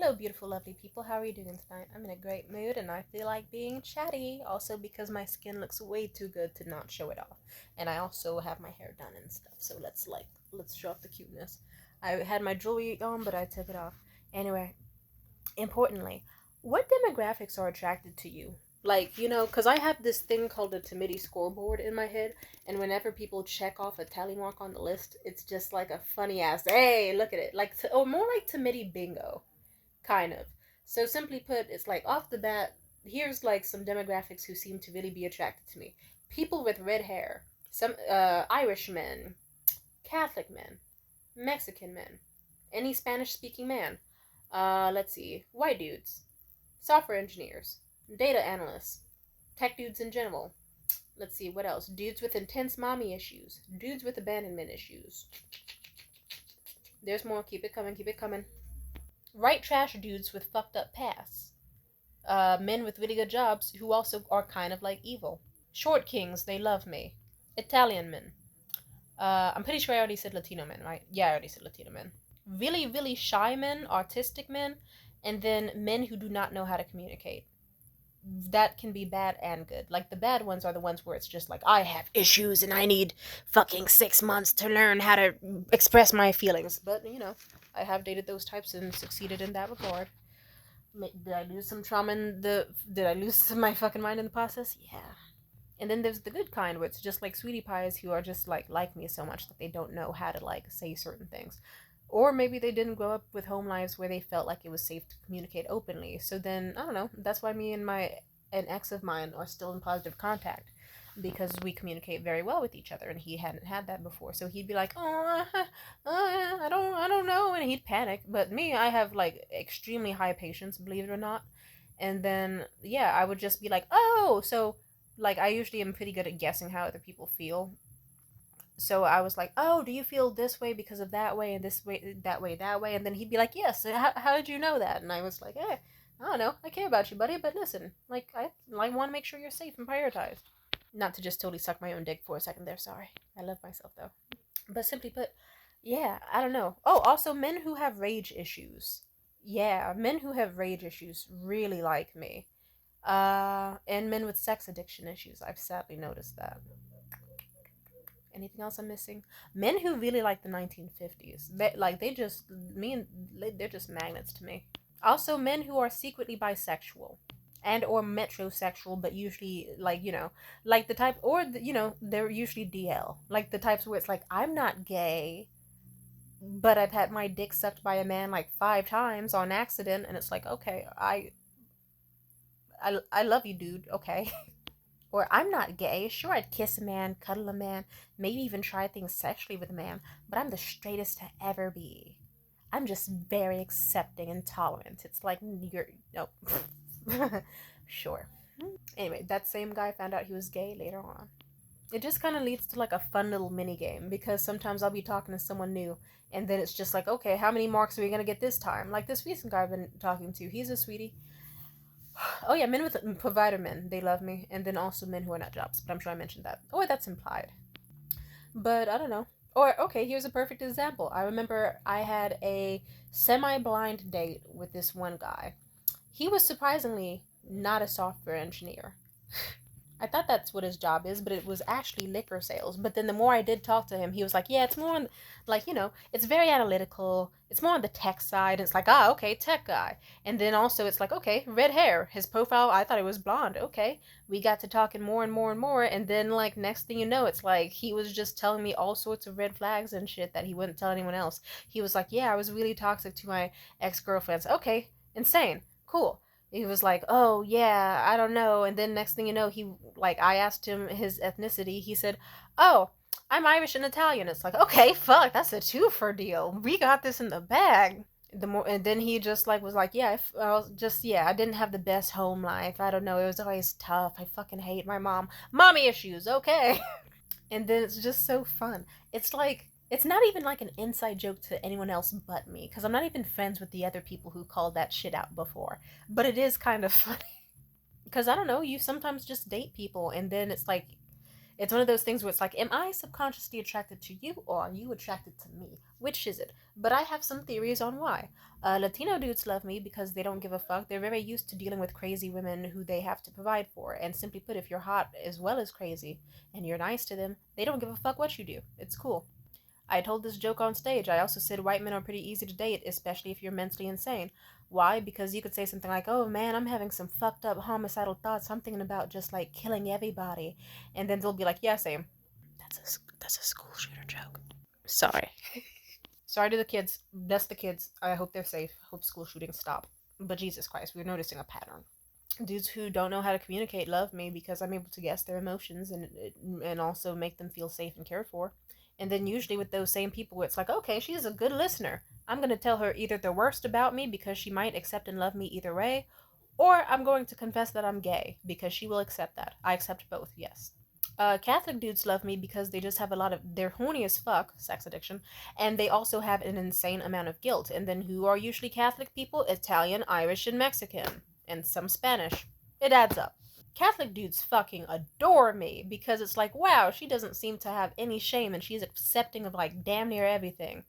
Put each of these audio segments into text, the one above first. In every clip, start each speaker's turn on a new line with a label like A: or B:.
A: Hello, beautiful, lovely people. How are you doing tonight? I'm in a great mood and I feel like being chatty. Also, because my skin looks way too good to not show it off. And I also have my hair done and stuff. So let's show off the cuteness. I had my jewelry on, but I took it off. Anyway, importantly, what demographics are attracted to you? Like, because I have this thing called a Tamiddy scoreboard in my head, and whenever people check off a tally mark on the list, it's just like a funny ass, hey, look at it. Like, or more like Tamiddy bingo. Kind of. So simply put, it's like off the bat, here's like some demographics who seem to really be attracted to me. People with red hair, some Irish men, Catholic men, Mexican men, any Spanish speaking man. Let's see, white dudes, software engineers, data analysts, tech dudes in general. Let's see, what else? Dudes with intense mommy issues, dudes with abandonment issues. There's more, keep it coming, keep it coming. Right trash dudes with fucked up pasts. Men with really good jobs who also are kind of like evil. Short kings, they love me. Italian men. I'm pretty sure I already said Latino men, right? Yeah, I already said Latino men. Really, really shy men, artistic men, and then men who do not know how to communicate. That can be bad and good. Like, the bad ones are the ones where it's just like, I have issues and I need fucking 6 months to learn how to express my feelings. But, I have dated those types and succeeded in that regard. Did I lose some trauma in the? Did I lose my fucking mind in the process? Yeah. And then there's the good kind, where it's just like sweetie pies who are just like me so much that they don't know how to like say certain things, or maybe they didn't grow up with home lives where they felt like it was safe to communicate openly. So then I don't know. That's why me and an ex of mine are still in positive contact, because we communicate very well with each other, and he hadn't had that before. So he'd be like, "Oh, I don't know," and he'd panic. But me, I have like extremely high patience, believe it or not. And then yeah, I would just be like, "Oh," so like I usually am pretty good at guessing how other people feel. So I was like, "Oh, do you feel this way because of that way and this way, that way?" And then he'd be like, "Yes. How did you know that?" And I was like, I don't know. I care about you, buddy, but listen, like I want to make sure you're safe and prioritized." Not to just totally suck my own dick for a second there, sorry. I love myself though. But simply put, yeah, I don't know. Oh, also men who have rage issues. Yeah, men who have rage issues really like me. And men with sex addiction issues. I've sadly noticed that. Anything else I'm missing? Men who really like the 1950s. They just me and they're just magnets to me. Also, men who are secretly bisexual and or metrosexual, but usually like like the type, or they're usually DL, like the types where it's like, I'm not gay, but I've had my dick sucked by a man like 5 times on accident, and it's like, okay, I love you, dude. Okay. Or I'm not gay. Sure, I'd kiss a man, cuddle a man, maybe even try things sexually with a man, but I'm the straightest to ever be. I'm just very accepting and tolerant. It's like, you're no. Sure. Anyway, that same guy found out he was gay later on. It just kind of leads to like a fun little mini game, because sometimes I'll be talking to someone new, and then it's just like, okay, how many marks are we gonna get this time? Like this recent guy I've been talking to, he's a sweetie. Oh yeah, men with provider men, they love me, and then also men who are not jobs. But I'm sure I mentioned that. Or that's implied. But I don't know. Or okay, here's a perfect example. I remember I had a semi-blind date with this one guy. He was surprisingly not a software engineer. I thought that's what his job is, but it was actually liquor sales. But then the more I did talk to him, he was like, yeah, it's more on, like, it's very analytical. It's more on the tech side. It's like, ah, okay, tech guy. And then also it's like, okay, red hair. His profile, I thought it was blonde. Okay. We got to talking more and more and more. And then, like, next thing you know, it's like he was just telling me all sorts of red flags and shit that he wouldn't tell anyone else. He was like, yeah, I was really toxic to my ex-girlfriends. Okay, insane. Cool. He was like, "Oh yeah, I don't know." And then next thing you know, I asked him his ethnicity. He said, "Oh, I'm Irish and Italian." It's like, okay, fuck, that's a twofer deal. We got this in the bag. And then he just like was like, yeah, I was just, yeah, I didn't have the best home life. I don't know, it was always tough. I fucking hate my mom. Mommy issues, okay. And then it's just so fun. It's like, it's not even like an inside joke to anyone else but me, because I'm not even friends with the other people who called that shit out before. But it is kind of funny. Because I don't know, you sometimes just date people, and then it's like, It's one of those things where it's like, am I subconsciously attracted to you or are you attracted to me? Which is it? But I have some theories on why. Latino dudes love me because they don't give a fuck. They're very used to dealing with crazy women who they have to provide for. And simply put, if you're hot as well as crazy and you're nice to them, they don't give a fuck what you do. It's cool. I told this joke on stage. I also said white men are pretty easy to date, especially if you're mentally insane. Why? Because you could say something like, oh man, I'm having some fucked up homicidal thoughts. I'm thinking about just like killing everybody. And then they'll be like, yeah, same. That's a school shooter joke. Sorry. Sorry to the kids. That's the kids. I hope they're safe. Hope school shootings stop. But Jesus Christ, we're noticing a pattern. Dudes who don't know how to communicate love me because I'm able to guess their emotions and also make them feel safe and cared for. And then usually with those same people, it's like, okay, she's a good listener. I'm gonna tell her either the worst about me because she might accept and love me either way, or I'm going to confess that I'm gay because she will accept that. I accept both, yes. Catholic dudes love me because they just have a lot of, they're horny as fuck, sex addiction, and they also have an insane amount of guilt. And then who are usually Catholic people? Italian, Irish, and Mexican, and some Spanish. It adds up. Catholic dudes fucking adore me because it's like, wow, she doesn't seem to have any shame and she's accepting of like damn near everything.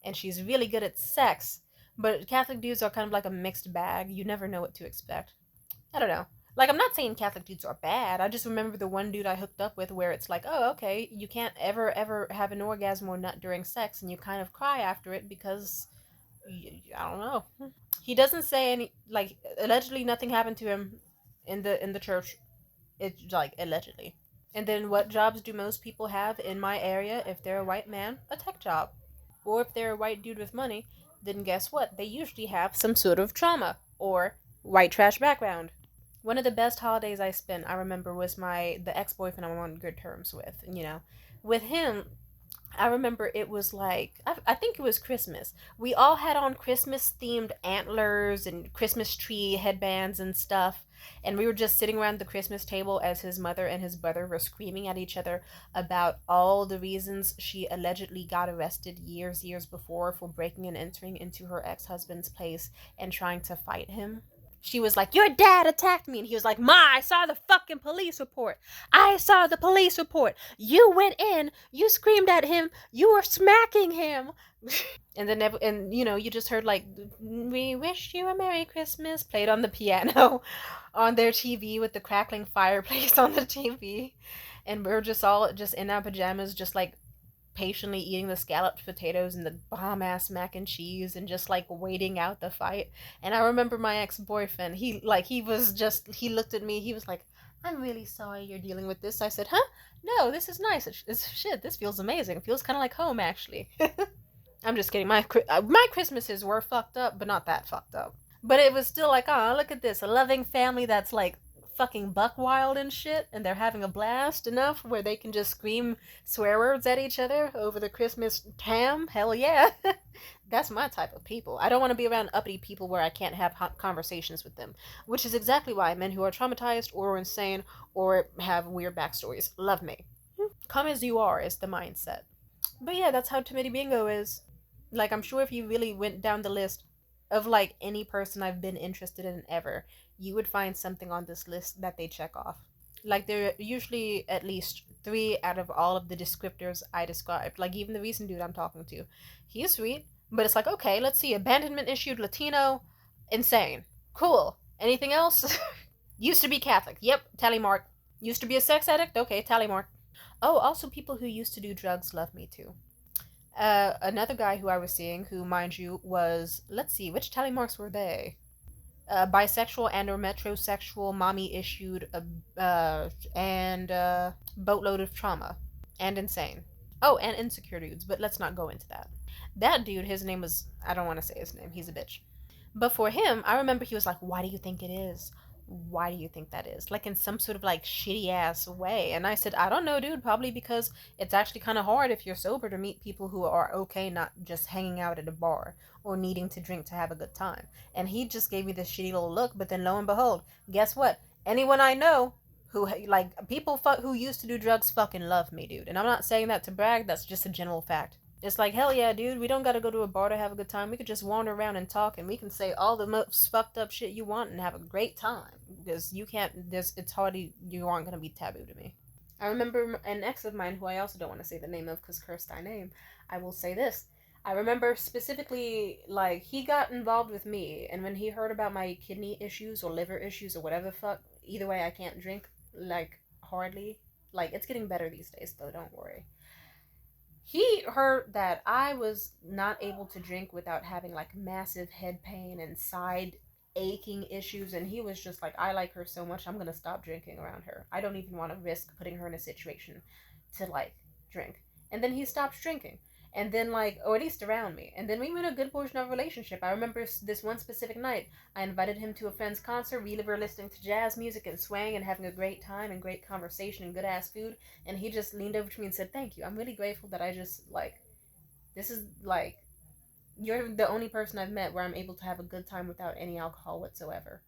A: And she's really good at sex. But Catholic dudes are kind of like a mixed bag. You never know what to expect. I don't know. Like, I'm not saying Catholic dudes are bad. I just remember the one dude I hooked up with where it's like, oh, okay, you can't ever have an orgasm or nut during sex, and you kind of cry after it because, I don't know. He doesn't say any, like, allegedly nothing happened to him in the church. It's like, allegedly. And then what jobs do most people have in my area if they're a white man? A tech job. Or if they're a white dude with money, then guess what? They usually have some sort of trauma or white trash background. One of the best holidays I spent, I remember, was the ex-boyfriend I'm on good terms with. With him, I remember it was like, I think it was Christmas. We all had on Christmas themed antlers and Christmas tree headbands and stuff. And we were just sitting around the Christmas table as his mother and his brother were screaming at each other about all the reasons she allegedly got arrested years before for breaking and entering into her ex husband's place and trying to fight him. She was like, your dad attacked me. And he was like, Ma, I saw the fucking police report. I saw the police report. You went in, you screamed at him, you were smacking him. And you just heard like, we wish you a Merry Christmas played on the piano on their TV with the crackling fireplace on the TV. And we're just all just in our pajamas, just like patiently eating the scalloped potatoes and the bomb ass mac and cheese and just like waiting out the fight. And I remember my ex boyfriend, he looked at me, he was like, I'm really sorry you're dealing with this. I said, huh? No, this is nice. It's shit, this feels amazing. It feels kind of like home, actually. I'm just kidding. My Christmases were fucked up, but not that fucked up. But it was still like, oh, look at this, a loving family that's like fucking buck wild and shit, and they're having a blast enough where they can just scream swear words at each other over the Christmas ham. Hell yeah. That's my type of people. I don't want to be around uppity people where I can't have conversations with them, which is exactly why men who are traumatized or insane or have weird backstories love me. Come as you are is the mindset. But yeah, that's how Tamiddy Bingo is. Like, I'm sure if you really went down the list of like any person I've been interested in ever, you would find something on this list that they check off. Like, there are usually at least three out of all of the descriptors I described. Like, even the recent dude I'm talking to, he's sweet, but it's like, okay, let's see, abandonment issued, Latino, insane, cool. Anything else? Used to be Catholic. Yep, tally mark. Used to be a sex addict. Okay, tally mark. Oh, also people who used to do drugs love me too. Another guy who I was seeing, who, mind you, was, let's see, which tally marks were they? Bisexual and or metrosexual, mommy issued, and boatload of trauma, and insane. Oh, and insecure dudes, but let's not go into that. That dude, his name was, I don't want to say his name, he's a bitch. But for him, I remember he was like, why do you think it is? Why do you think that is? Like in some sort of like shitty ass way. And I said, I don't know, dude. Probably because it's actually kind of hard if you're sober to meet people who are okay, not just hanging out at a bar or needing to drink to have a good time. And he just gave me this shitty little look. But then lo and behold, guess what? Anyone I know who, like, people who used to do drugs fucking love me, dude. And I'm not saying that to brag. That's just a general fact. It's like, hell yeah, dude, we don't gotta go to a bar to have a good time. We could just wander around and talk, and we can say all the most fucked up shit you want and have a great time. Because you can't, it's hardly, you aren't gonna be taboo to me. I remember an ex of mine who I also don't want to say the name of because curse thy name. I will say this. I remember specifically, like, he got involved with me, and when he heard about my kidney issues or liver issues or whatever the fuck, either way, I can't drink, like, hardly. Like, it's getting better these days, though, don't worry. He heard that I was not able to drink without having like massive head pain and side aching issues, and he was just like, I like her so much, I'm gonna stop drinking around her. I don't even want to risk putting her in a situation to like drink. And then he stopped drinking. And then, like, or at least around me. And then we went a good portion of our relationship. I remember this one specific night, I invited him to a friend's concert. We were listening to jazz music and swaying and having a great time and great conversation and good ass food, and he just leaned over to me and said, "Thank you. I'm really grateful that I just like this is like you're the only person I've met where I'm able to have a good time without any alcohol whatsoever."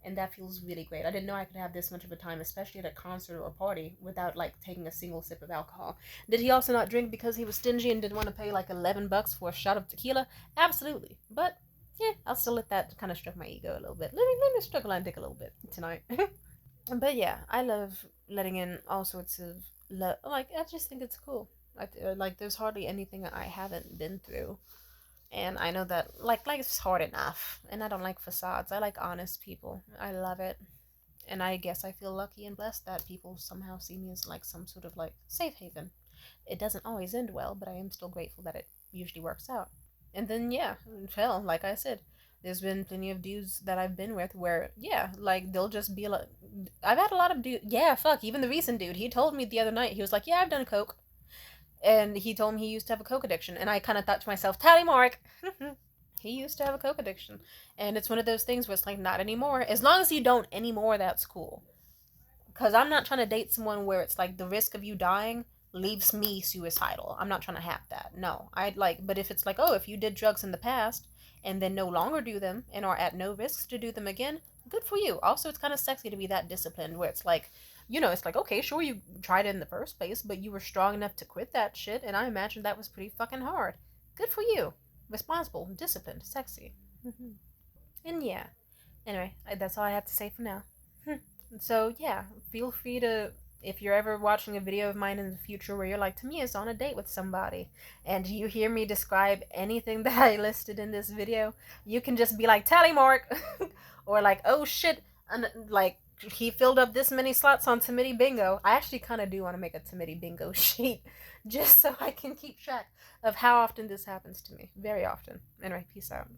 A: And that feels really great. I didn't know I could have this much of a time, especially at a concert or a party, without like taking a single sip of alcohol. Did he also not drink because he was stingy and didn't want to pay like $11 for a shot of tequila? Absolutely. But yeah, I'll still let that kind of stroke my ego a little bit. Let me struggle and dick a little bit tonight. But yeah, I love letting in all sorts of like I just think it's cool. Like there's hardly anything that I haven't been through, and I know that like life's hard enough, and I don't like facades. I like honest people. I love it, and I guess I feel lucky and blessed that people somehow see me as like some sort of like safe haven. It doesn't always end well, but I am still grateful that it usually works out. And then yeah, hell, like I said, there's been plenty of dudes that I've been with where yeah, like they'll just be like, I've had a lot of dude. Yeah, fuck. Even the recent dude, he told me the other night he was like, yeah, I've done coke, and he told me he used to have a coke addiction, and I kind of thought to myself, tally mark. He used to have a coke addiction, and it's one of those things where it's like not anymore. As long as you don't anymore, that's cool. Because I'm not trying to date someone where it's like the risk of you dying leaves me suicidal. I'm not trying to have that. No, I'd like, but if it's like, oh, if you did drugs in the past and then no longer do them and are at no risks to do them again, good for you. Also, it's kind of sexy to be that disciplined where it's like, it's like, okay, sure, you tried it in the first place, but you were strong enough to quit that shit, and I imagine that was pretty fucking hard. Good for you. Responsible, disciplined, sexy. And yeah, anyway, that's all I have to say for now. So yeah, feel free to, if you're ever watching a video of mine in the future where you're like, Tamia's on a date with somebody, and you hear me describe anything that I listed in this video, you can just be like, tally mark, or like, oh shit, and like, he filled up this many slots on Tamiddy bingo. I actually kind of do want to make a Tamiddy bingo sheet just so I can keep track of how often this happens to me. Very often. Anyway, peace out.